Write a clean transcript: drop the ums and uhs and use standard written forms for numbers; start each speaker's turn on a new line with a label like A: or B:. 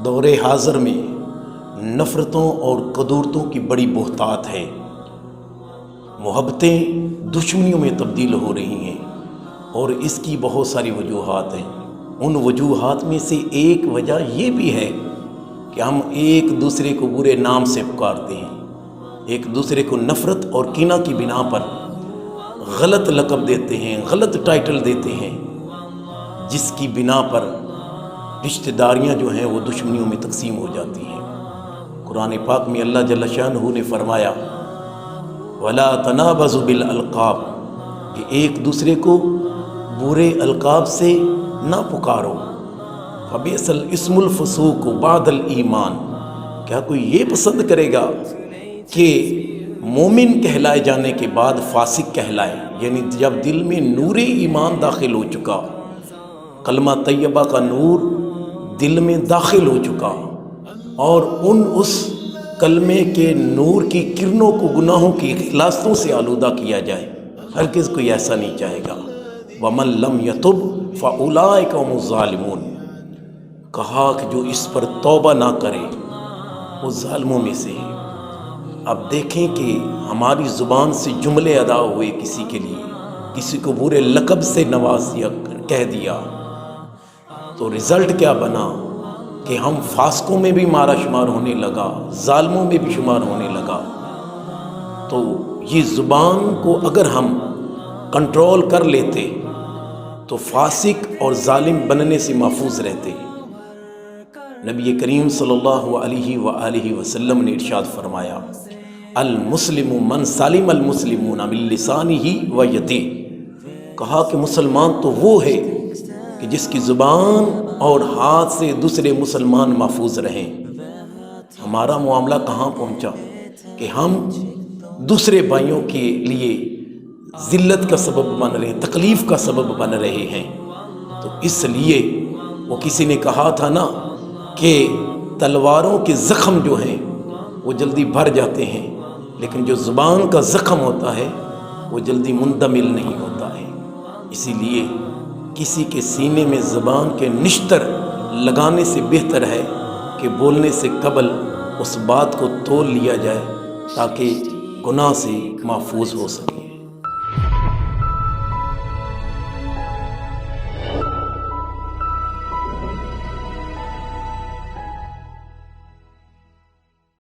A: دور حاضر میں نفرتوں اور قدورتوں کی بڑی بہتات ہے۔ محبتیں دشمنیوں میں تبدیل ہو رہی ہیں اور اس کی بہت ساری وجوہات ہیں۔ ان وجوہات میں سے ایک وجہ یہ بھی ہے کہ ہم ایک دوسرے کو برے نام سے پکارتے ہیں، ایک دوسرے کو نفرت اور کینہ کی بنا پر غلط لقب دیتے ہیں، غلط ٹائٹل دیتے ہیں، جس کی بنا پر رشتہ داریاں جو ہیں وہ دشمنیوں میں تقسیم ہو جاتی ہیں۔ قرآن پاک میں اللہ جل شانہ نے فرمایا وَلَا تَنَابَزُوا بِالْأَلْقَابِ کہ ایک دوسرے کو برے القاب سے نہ پکارو۔ فَبِئْسَ الْإِسْمُ الْفُسُوقُ بَعْدَ الْإِيمَانِ کیا کوئی یہ پسند کرے گا کہ مومن کہلائے جانے کے بعد فاسق کہلائے؟ یعنی جب دل میں نور ایمان داخل ہو چکا، کلمہ طیبہ کا نور دل میں داخل ہو چکا اور اس کلمے کے نور کی کرنوں کو گناہوں کی خلاصوں سے آلودہ کیا جائے، ہرگز کوئی ایسا نہیں چاہے گا۔ وَمَن لَّمْ يَتُبْ فَأُولَٰئِكَ هُمُ الظَّالِمُونَ کہا کہ جو اس پر توبہ نہ کرے وہ ظالموں میں سے ہے۔ اب دیکھیں کہ ہماری زبان سے جملے ادا ہوئے کسی کے لیے، کسی کو برے لقب سے نواز دیا، کہہ دیا، تو رزلٹ کیا بنا کہ ہم فاسقوں میں بھی مارا شمار ہونے لگا، ظالموں میں بھی شمار ہونے لگا۔ تو یہ زبان کو اگر ہم کنٹرول کر لیتے تو فاسق اور ظالم بننے سے محفوظ رہتے۔ نبی کریم صلی اللہ علیہ وآلہ وسلم نے ارشاد فرمایا المسلم من سلم المسلمون من لسانہ و یدہ کہا کہ مسلمان تو وہ ہے کہ جس کی زبان اور ہاتھ سے دوسرے مسلمان محفوظ رہیں۔ ہمارا معاملہ کہاں پہنچا کہ ہم دوسرے بھائیوں کے لیے ذلت کا سبب بن رہے ہیں، تکلیف کا سبب بن رہے ہیں۔ تو اس لیے وہ کسی نے کہا تھا نا کہ تلواروں کے زخم جو ہیں وہ جلدی بھر جاتے ہیں، لیکن جو زبان کا زخم ہوتا ہے وہ جلدی مندمل نہیں ہوتا ہے۔ اسی لیے کسی کے سینے میں زبان کے نشتر لگانے سے بہتر ہے کہ بولنے سے قبل اس بات کو تول لیا جائے تاکہ گناہ سے محفوظ ہو سکے۔